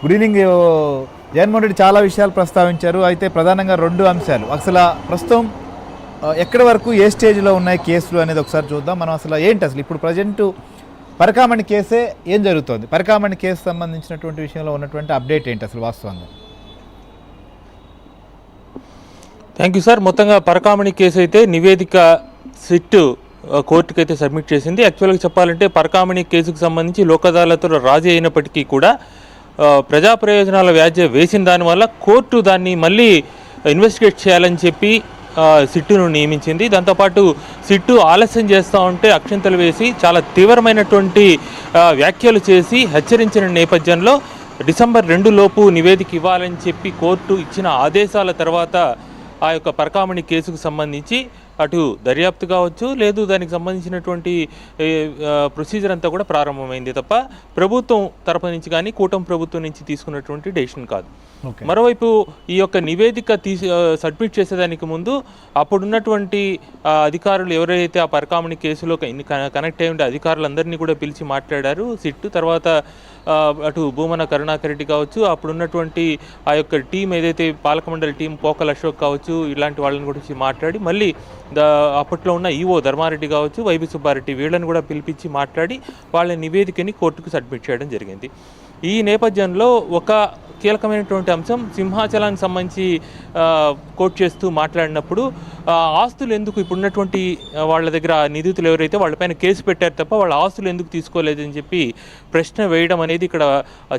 Good evening. Jaganmohan Reddy చాలా విషయాలు ప్రస్తావించారు. అయితే ప్రధానంగా 2 అంశాలు అసలు ప్రస్తుతం ఎక్కడి వరకు ఏ స్టేజ్లో ఉన్నాయి కేసులు అనేది ఒకసారి చూద్దాం. మనం అసలు ఏంటి అసలు ఇప్పుడు ప్రజెంట్ పరకామణి కేసే ఏం జరుగుతోంది, పరకామణి కేసు సంబంధించినటువంటి విషయంలో ఉన్నటువంటి అప్డేట్ ఏంటి అసలు వాస్తవంగా? Thank you sir. మొత్తంగా పరకామణి కేసు అయితే నివేదిక సిట్ కోర్టుకు అయితే సబ్మిట్ చేసింది. యాక్చువల్గా చెప్పాలంటే పరకామణి కేసుకు సంబంధించి లోక్ అదాలత్లో రాజీ అయినప్పటికీ కూడా ప్రజా ప్రయోజనాల వ్యాజ్యం వేసిన దానివల్ల కోర్టు దాన్ని మళ్ళీ ఇన్వెస్టిగేట్ చేయాలని చెప్పి సిట్టును నియమించింది. దాంతోపాటు సిట్టు ఆలస్యం చేస్తూ ఉంటే అక్షింతలు వేసి చాలా తీవ్రమైనటువంటి వ్యాఖ్యలు చేసి హెచ్చరించిన నేపథ్యంలో డిసెంబర్ 2 లోపు నివేదిక ఇవ్వాలని చెప్పి కోర్టు ఇచ్చిన ఆదేశాల తర్వాత ఆ యొక్క పరకామణి కేసుకు సంబంధించి అటు దర్యాప్తు కావచ్చు, లేదు దానికి సంబంధించినటువంటి ప్రొసీజర్ అంతా కూడా ప్రారంభమైంది తప్ప ప్రభుత్వం తరపు నుంచి కానీ కూటమి ప్రభుత్వం నుంచి తీసుకున్నటువంటి డెసిషన్ కాదు. మరోవైపు ఈ యొక్క నివేదిక సబ్మిట్ చేసేదానికి ముందు అప్పుడున్నటువంటి అధికారులు ఎవరైతే ఆ పరకామణి కేసులో కనెక్ట్ అయి ఉండే అధికారులందరినీ కూడా పిలిచి మాట్లాడారు సిట్టు. తర్వాత అటు భూమన కరుణాకర్ రెడ్డి కావచ్చు, అప్పుడున్నటువంటి ఆ యొక్క టీం ఏదైతే పాలకమండలి టీం పోకల్ అశోక్ కావచ్చు, ఇలాంటి వాళ్ళని కూడా మాట్లాడి మళ్ళీ అప్పట్లో ఉన్న ఈఓ ధర్మారెడ్డి కావచ్చు, వైవి సుబ్బారెడ్డి వీళ్ళని కూడా పిలిపించి మాట్లాడి వాళ్ళ నివేదికని కోర్టుకు సబ్మిట్ చేయడం జరిగింది. ఈ నేపథ్యంలో ఒక కీలకమైనటువంటి అంశం సింహాచలానికి సంబంధించి కోట్ చేస్తూ మాట్లాడినప్పుడు ఆస్తులు ఎందుకు ఇప్పుడున్నటువంటి వాళ్ళ దగ్గర నిందితులు ఎవరైతే వాళ్ళపైన కేసు పెట్టారు తప్ప వాళ్ళ ఆస్తులు ఎందుకు తీసుకోలేదని చెప్పి ప్రశ్న వేయడం అనేది ఇక్కడ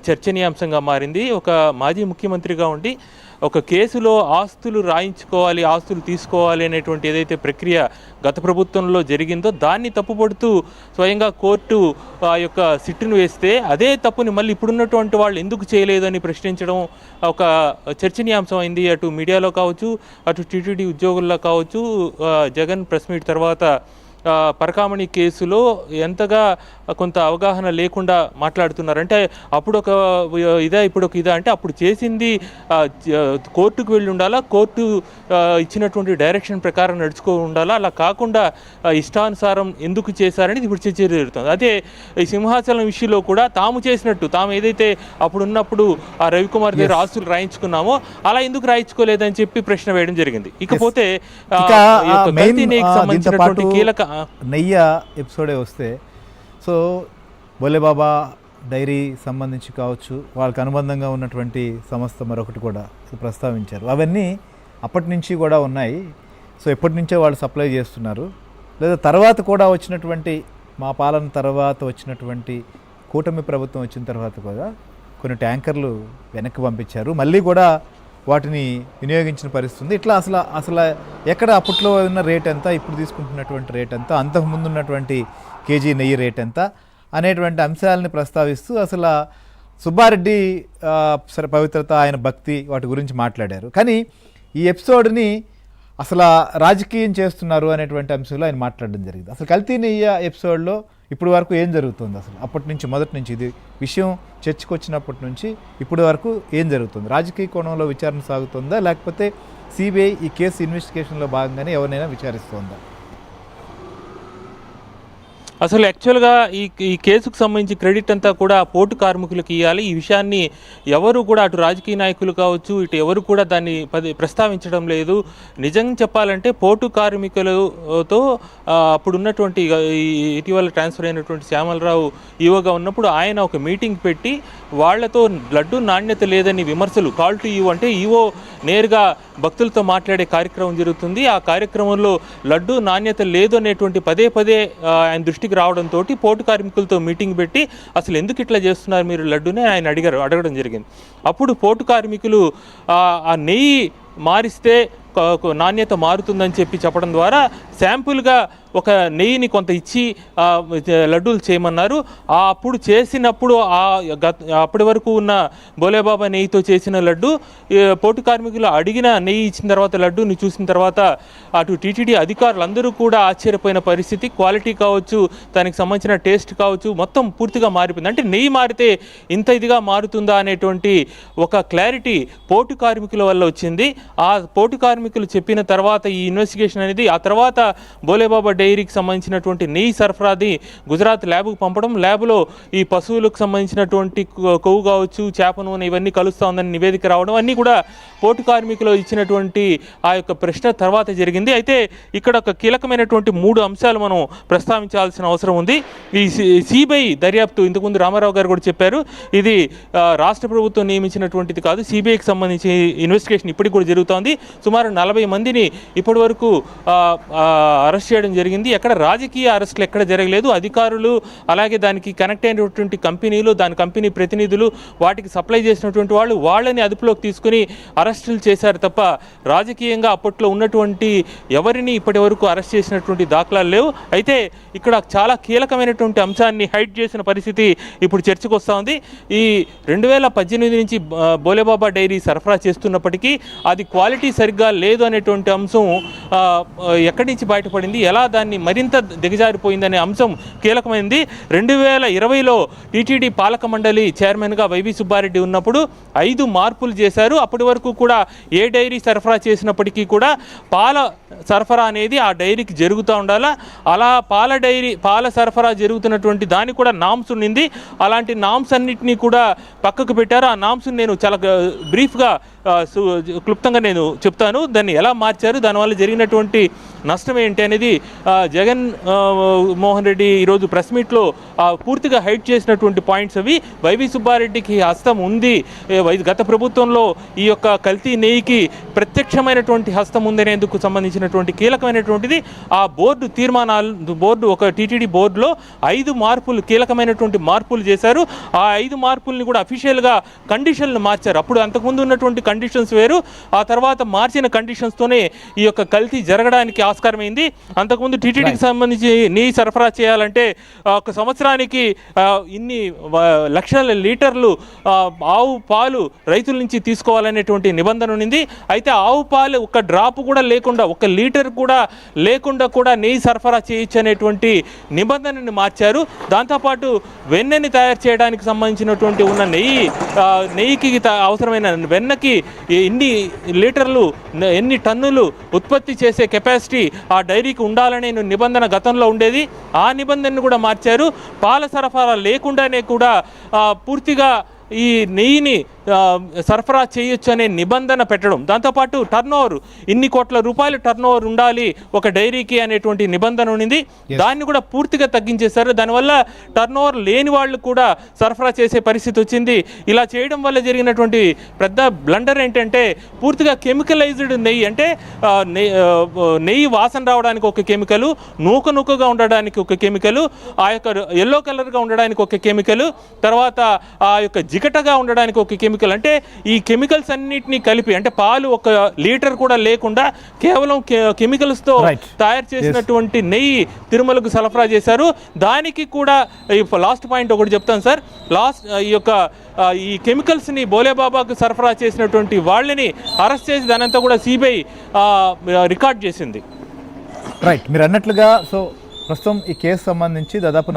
చర్చనీయాంశంగా మారింది. ఒక మాజీ ముఖ్యమంత్రిగా ఉండి ఒక కేసులో ఆస్తులు రాయించుకోవాలి, ఆస్తులు తీసుకోవాలి అనేటువంటి ఏదైతే ప్రక్రియ గత ప్రభుత్వంలో జరిగిందో దాన్ని తప్పుపడుతూ స్వయంగా కోర్టు ఆ యొక్క సిట్టును వేస్తే అదే తప్పుని మళ్ళీ ఇప్పుడున్నటువంటి వాళ్ళు ఎందుకు చేయలేదని ప్రశ్నించడం ఒక చర్చనీయాంశం అయింది. అటు మీడియాలో కావచ్చు, అటు టీటీడీ ఉద్యోగుల్లో కావచ్చు. జగన్ ప్రెస్ మీట్ తర్వాత పరకామణి కేసులో ఎంతగా కొంత అవగాహన లేకుండా మాట్లాడుతున్నారంటే అప్పుడు ఒక ఇదా ఇప్పుడు ఒక ఇదా అంటే అప్పుడు చేసింది కోర్టుకు వెళ్ళి ఉండాలా, కోర్టు ఇచ్చినటువంటి డైరెక్షన్ ప్రకారం నడుచుకో ఉండాలా, అలా కాకుండా ఇష్టానుసారం ఎందుకు చేశారనేది ఇప్పుడు చర్చ జరుగుతుంది. అదే ఈ సింహాచలం విషయంలో కూడా తాము చేసినట్టు తాము ఏదైతే అప్పుడు ఉన్నప్పుడు ఆ రవికుమార్ దగ్గర ఆస్తులు రాయించుకున్నామో అలా ఎందుకు రాయించుకోలేదని చెప్పి ప్రశ్న వేయడం జరిగింది. ఇకపోతే సంబంధించినటువంటి కీలక నెయ్య ఎపిసోడే వస్తే సో బోలేబాబా డైరీ సంబంధించి కావచ్చు, వాళ్ళకి అనుబంధంగా ఉన్నటువంటి సంస్థ మరొకటి కూడా ప్రస్తావించారు. అవన్నీ అప్పటి నుంచి కూడా ఉన్నాయి. సో ఎప్పటి నుంచో వాళ్ళు సప్లై చేస్తున్నారు. లేదా తర్వాత కూడా వచ్చినటువంటి మా పాలన తర్వాత వచ్చినటువంటి కూటమి ప్రభుత్వం వచ్చిన తర్వాత కూడా కొన్ని ట్యాంకర్లు వెనక్కి పంపించారు, మళ్ళీ కూడా వాటిని వినియోగించిన పరిస్థితి. ఇట్లా అసలు ఎక్కడ అప్పట్లో ఉన్న రేట్ ఎంత, ఇప్పుడు తీసుకుంటున్నటువంటి రేట్ ఎంత, అంతకుముందు ఉన్నటువంటి కేజీ నెయ్యి రేట్ ఎంత అనేటువంటి అంశాలని ప్రస్తావిస్తూ అసలు సుబ్బారెడ్డి పవిత్రత, ఆయన భక్తి వాటి గురించి మాట్లాడారు. కానీ ఈ ఎపిసోడ్ని అసలు రాజకీయం చేస్తున్నారు అనేటువంటి అంశంలో ఆయన మాట్లాడడం జరిగింది. అసలు కల్తీ నెయ్యి ఎపిసోడ్లో ఇప్పుడు వరకు ఏం జరుగుతుంది, అసలు అప్పటి నుంచి మొదటి నుంచి ఇది విషయం చర్చకు వచ్చినప్పటి నుంచి ఇప్పటి వరకు ఏం జరుగుతుంది? రాజకీయ కోణంలో విచారణ సాగుతుందా, లేకపోతే సిబిఐ ఈ కేసు ఇన్వెస్టిగేషన్లో భాగంగానే ఎవరినైనా విచారిస్తుందా? అసలు యాక్చువల్గా ఈ కేసుకు సంబంధించి క్రెడిట్ అంతా కూడా పోర్టు కార్మికులకు ఇవ్వాలి. ఈ విషయాన్ని ఎవరు కూడా అటు రాజకీయ నాయకులు కావచ్చు, ఇటు ఎవరు కూడా దాన్ని ప్రస్తావించడం లేదు. నిజంగా చెప్పాలంటే పోర్టు కార్మికులతో అప్పుడున్నటువంటి ఇటీవల ట్రాన్స్ఫర్ అయినటువంటి శ్యామలరావు ఈవోగా ఉన్నప్పుడు ఆయన ఒక మీటింగ్ పెట్టి వాళ్లతో లడ్డు నాణ్యత లేదని విమర్శలు, కాల్ టు ఈవో అంటే ఈవో నేరుగా భక్తులతో మాట్లాడే కార్యక్రమం జరుగుతుంది. ఆ కార్యక్రమంలో లడ్డు నాణ్యత లేదు అనేటువంటి పదే ఆయన దృష్టికి రావడంతో పోర్టు కార్మికులతో మీటింగ్ పెట్టి అసలు ఎందుకు ఇట్లా చేస్తున్నారు మీరు లడ్డునే ఆయన అడగడం జరిగింది. అప్పుడు పోర్టు కార్మికులు ఆ నెయ్యి మారిస్తే నాణ్యత మారుతుందని చెప్పడం ద్వారా శాంపుల్గా ఒక నెయ్యిని కొంత ఇచ్చి లడ్డూలు చేయమన్నారు. అప్పుడు చేసినప్పుడు అప్పటి వరకు ఉన్న బోలేబాబా నెయ్యితో చేసిన లడ్డు పోర్టు కార్మికులు అడిగిన నెయ్యి ఇచ్చిన తర్వాత లడ్డూని చూసిన తర్వాత అటు టీటీడీ అధికారులందరూ కూడా ఆశ్చర్యపోయిన పరిస్థితి. క్వాలిటీ కావచ్చు, దానికి సంబంధించిన టేస్ట్ కావచ్చు, మొత్తం పూర్తిగా మారిపోయింది. అంటే నెయ్యి మారితే ఇంత ఇదిగా మారుతుందా అనేటువంటి ఒక క్లారిటీ పోర్టు కార్మికుల వల్ల వచ్చింది. ఆ పోర్టు కార్మికులు చెప్పిన తర్వాత ఈ ఇన్వెస్టిగేషన్ అనేది ఆ తర్వాత బోలేబాబా డైరీకి సంబంధించినటువంటి నెయ్యి సరఫరాది గుజరాత్ ల్యాబ్కు పంపడం, ల్యాబ్లో ఈ పశువులకు సంబంధించినటువంటి కొవ్వు కావచ్చు, చేప నూనె ఇవన్నీ కలుస్తూ ఉందని నివేదిక రావడం అన్నీ కూడా పోటు కార్మికులు ఇచ్చినటువంటి ఆ యొక్క ప్రశ్న తర్వాత జరిగింది. అయితే ఇక్కడ ఒక కీలకమైనటువంటి 3 అంశాలు మనం ప్రస్తావించాల్సిన అవసరం ఉంది. ఈ సిబిఐ దర్యాప్తు ఇంతకుముందు రామారావు గారు కూడా చెప్పారు, ఇది రాష్ట్ర ప్రభుత్వం నియమించినటువంటిది కాదు, సిబిఐకి సంబంధించి ఇన్వెస్టిగేషన్ ఇప్పటికి కూడా జరుగుతోంది. సుమారు 40 మందిని ఇప్పటి వరకు అరెస్ట్ చేయడం జరిగింది. ఎక్కడ రాజకీయ అరెస్టులు ఎక్కడ జరగలేదు. అధికారులు అలాగే దానికి కనెక్ట్ అయినటువంటి కంపెనీలు, దాని కంపెనీ ప్రతినిధులు, వాటికి సప్లై చేసినటువంటి వాళ్ళని అదుపులోకి తీసుకుని అరెస్టులు చేశారు తప్ప రాజకీయంగా అప్పట్లో ఉన్నటువంటి ఎవరిని ఇప్పటి వరకు అరెస్ట్ చేసినటువంటి దాఖలాలు లేవు. అయితే ఇక్కడ చాలా కీలకమైనటువంటి అంశాన్ని హైడ్ చేసిన పరిస్థితి ఇప్పుడు చర్చకు వస్తూ ఉంది. ఈ 2018 నుంచి బోలేబాబా డైరీ సరఫరా చేస్తున్నప్పటికీ అది క్వాలిటీ సరిగ్గా లేదు అనేటువంటి అంశం ఎక్కడి నుంచి బయటపడింది, ఎలా దాన్ని మరింత దిగజారిపోయిందనే అంశం కీలకమైంది. 2020లో టీటీడీ పాలక మండలి చైర్మన్గా వైవి సుబ్బారెడ్డి ఉన్నప్పుడు 5 మార్పులు చేశారు. అప్పటి వరకు కూడా ఏ డైరీ సరఫరా చేసినప్పటికీ కూడా పాల సరఫరా అనేది ఆ డైరీకి జరుగుతూ ఉండాలా. అలా పాల సరఫరా జరుగుతున్నటువంటి దానికి కూడా నామ్స్ ఉండింది. అలాంటి నామ్స్ అన్నింటినీ కూడా పక్కకు పెట్టారు. ఆ నామ్స్ నేను చాలా బ్రీఫ్గా క్లుప్తంగా నేను చెప్తాను, దాన్ని ఎలా మార్చారు, దానివల్ల జరిగినటువంటి నష్టం ఏంటి అనేది జగన్ మోహన్ రెడ్డి ఈరోజు ప్రెస్ మీట్లో పూర్తిగా హైడ్ చేసినటువంటి పాయింట్స్ అవి. వైవి సుబ్బారెడ్డికి హస్తం ఉంది, గత ప్రభుత్వంలో ఈ యొక్క కల్తీ నెయ్యికి ప్రత్యక్షమైనటువంటి హస్తం ఉందనేందుకు సంబంధించినటువంటి కీలకమైనటువంటిది ఆ బోర్డు ఒక టీటీడీ బోర్డులో 5 మార్పులు కీలకమైనటువంటి మార్పులు చేశారు. ఆ 5 మార్పుల్ని కూడా అఫీషియల్గా కండిషన్లు మార్చారు. అప్పుడు అంతకుముందు ఉన్నటువంటి కండిషన్స్ వేరు, ఆ తర్వాత మార్చిన కండిషన్స్తోనే ఈ యొక్క కల్తీ జరగడానికి ఆస్కారమైంది. అంతకుముందు టీటీడీకి సంబంధించి నెయ్యి సరఫరా చేయాలంటే ఒక సంవత్సరానికి ఇన్ని లక్షల లీటర్లు ఆవు పాలు రైతుల నుంచి తీసుకోవాలనేటువంటి నిబంధన ఉంది. అయితే ఆవు పాలు ఒక డ్రాప్ కూడా లేకుండా, ఒక లీటర్ కూడా లేకుండా కూడా నెయ్యి సరఫరా చేయొచ్చు అనేటువంటి నిబంధనని మార్చారు. దాంతోపాటు వెన్నెని తయారు చేయడానికి సంబంధించినటువంటి ఉన్న నెయ్యికి అవసరమైన వెన్నకి ఎన్ని లీటర్లు, ఎన్ని టన్నులు ఉత్పత్తి చేసే కెపాసిటీ ఆ డైరీకి ఉండాలనే నిబంధన గతంలో ఉండేది. ఆ నిబంధనను కూడా మార్చారు. పాల సరఫరా లేకుండానే కూడా పూర్తిగా ఈ నెయ్యిని సరఫరా చేయొచ్చు అనే నిబంధన పెట్టడం, దాంతోపాటు టర్నోవర్ ఇన్ని కోట్ల రూపాయలు టర్నోవర్ ఉండాలి ఒక డైరీకి అనేటువంటి నిబంధన ఉంది. దాన్ని కూడా పూర్తిగా తగ్గించేశారు. దానివల్ల టర్నోవర్ లేని వాళ్ళు కూడా సరఫరా చేసే పరిస్థితి వచ్చింది. ఇలా చేయడం వల్ల జరిగినటువంటి పెద్ద బ్లండర్ ఏంటంటే పూర్తిగా కెమికలైజ్డ్ నెయ్యి, అంటే నెయ్యి వాసన రావడానికి ఒక కెమికల్, నూకగా ఉండడానికి ఒక కెమికల్, ఆ యొక్క ఎల్లో కలర్గా ఉండడానికి ఒక కెమికల్, తర్వాత ఆ యొక్క జిగటగా ఉండడానికి ఒక కెమికల్, అంటే ఈ కెమికల్స్ అన్నిటినీ కలిపి, అంటే పాలు ఒక లీటర్ కూడా లేకుండా కేవలం కెమికల్స్తో తయారు చేసినటువంటి నెయ్యి తిరుమలకు సరఫరా చేశారు. దానికి కూడా లాస్ట్ పాయింట్ ఒకటి చెప్తాను సార్. ఈ కెమికల్స్ని బోలేబాబాకు సరఫరా చేసినటువంటి వాళ్ళని అరెస్ట్ చేసి దానంతా కూడా సిబిఐ రికార్డ్ చేసింది. రైట్, మీరు అన్నట్లుగా సో ప్రస్తుతం ఈ కేసు సంబంధించి దాదాపు